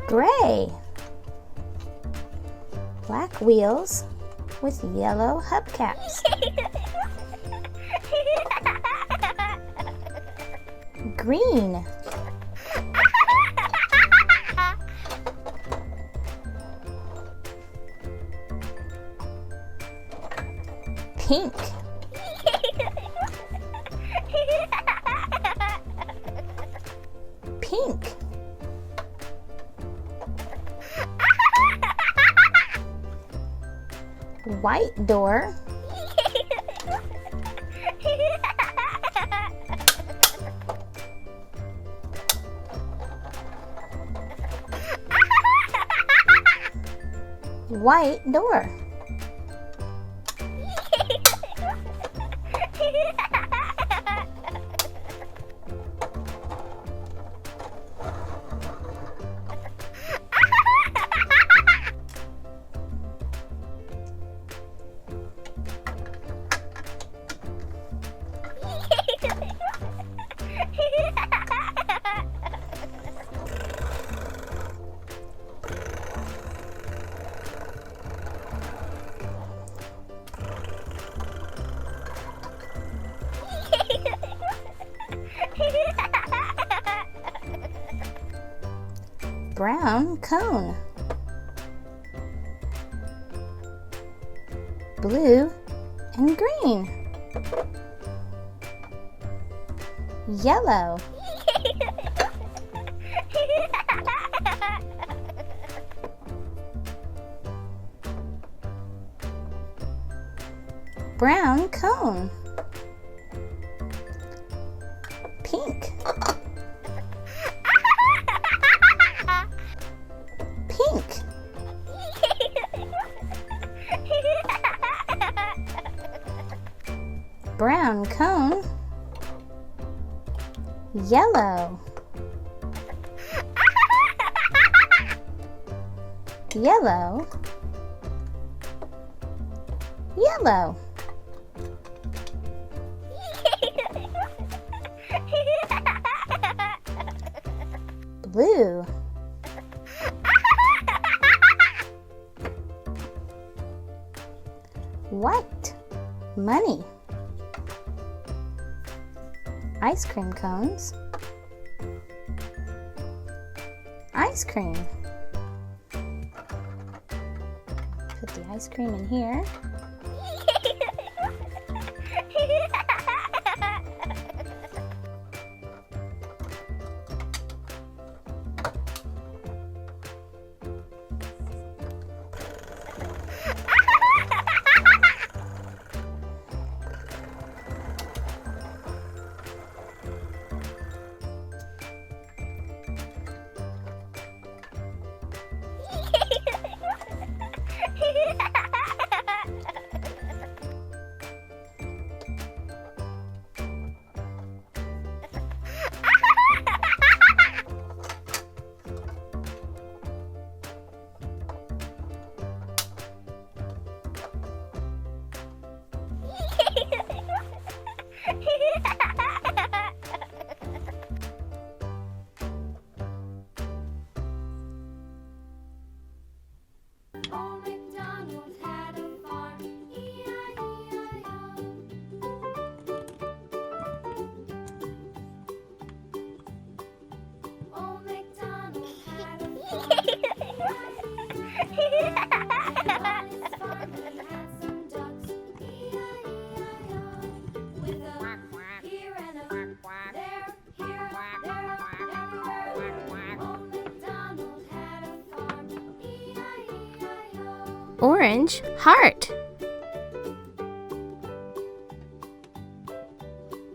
Gray. Black wheels with yellow hubcaps. Green. Pink. Pink. White door. White door. Brown cone. Blue and green. Yellow. Brown cone. Pink. Pink. Brown cone. Yellow. Yellow. Yellow. Blue. White. Money. Ice cream cones. Ice cream. Put the ice cream in here. Orange heart.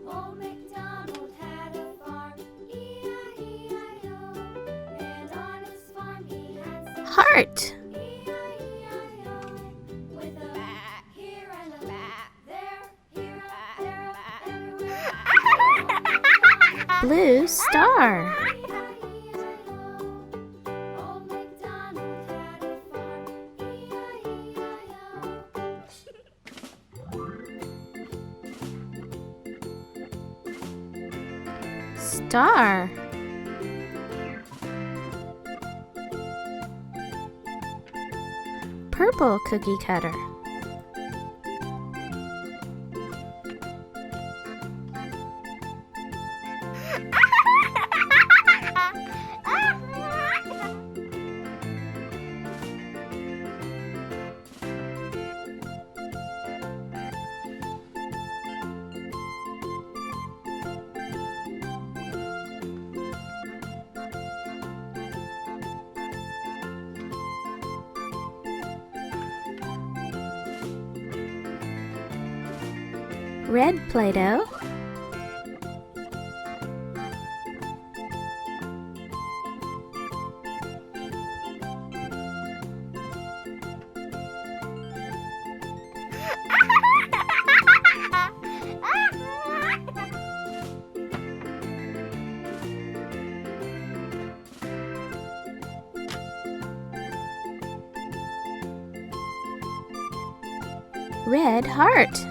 Old MacDonald had a farm, E-I-E-I-O. And on his farm he had some Heart. E-I-E-I-O. With a here and a there, here, there, everywhere. Blue star. Old MacDonald had a farm, E-I-E-I-O. Star. purple cookie cutter. Red Play-Doh. Red heart.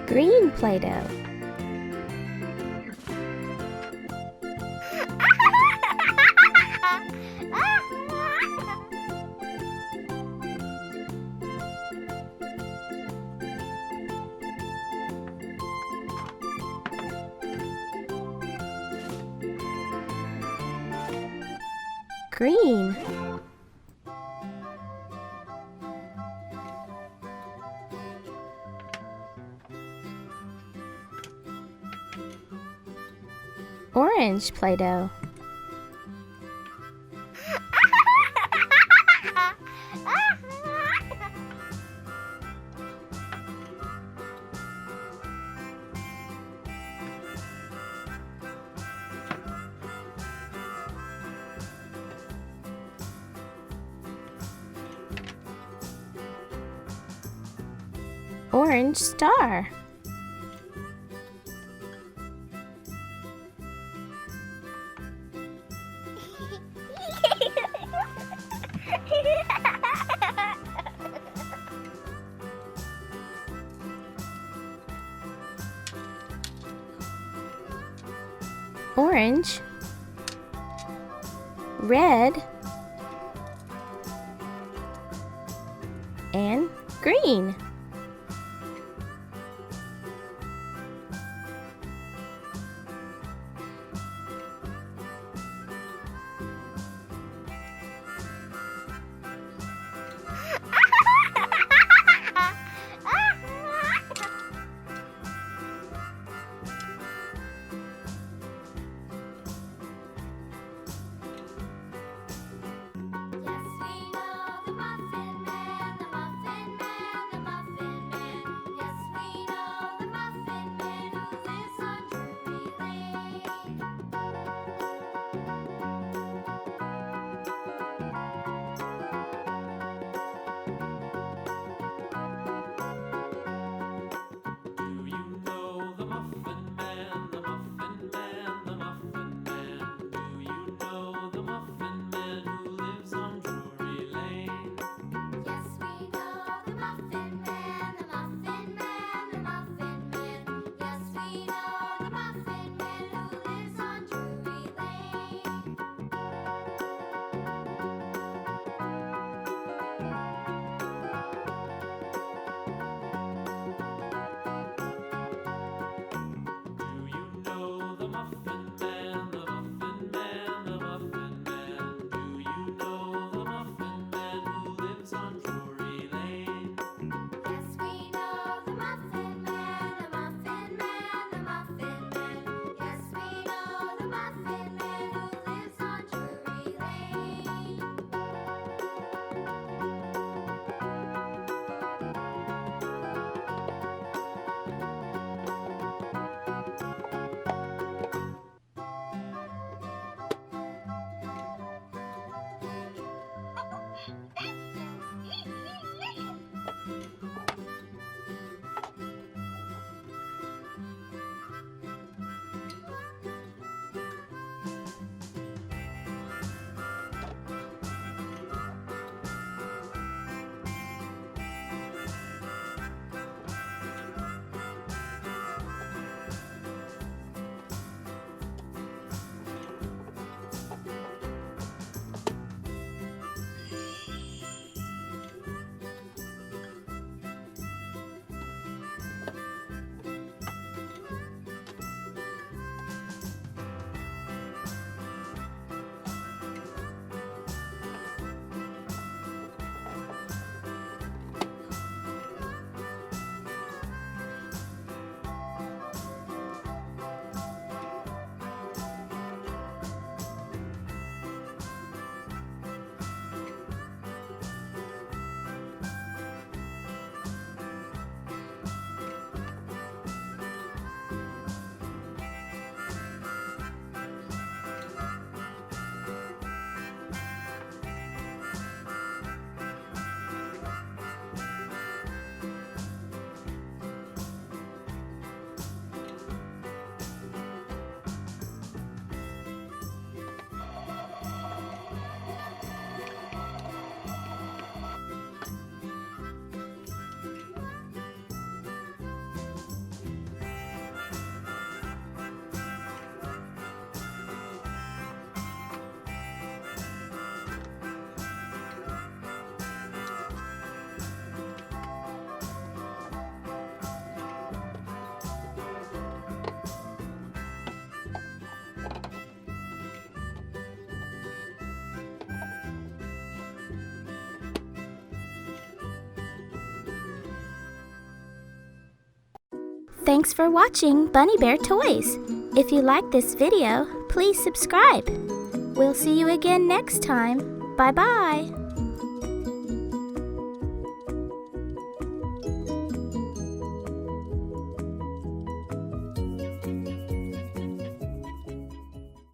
Green Play-Doh. Green. Orange Play-Doh. Orange star. Orange, red, and green. Yes, we know the Muffin Man, the Muffin Man, the Muffin Thanks for watching Bunny Bear Toys. If you like this video, please subscribe. We'll see you again next time. Bye-bye.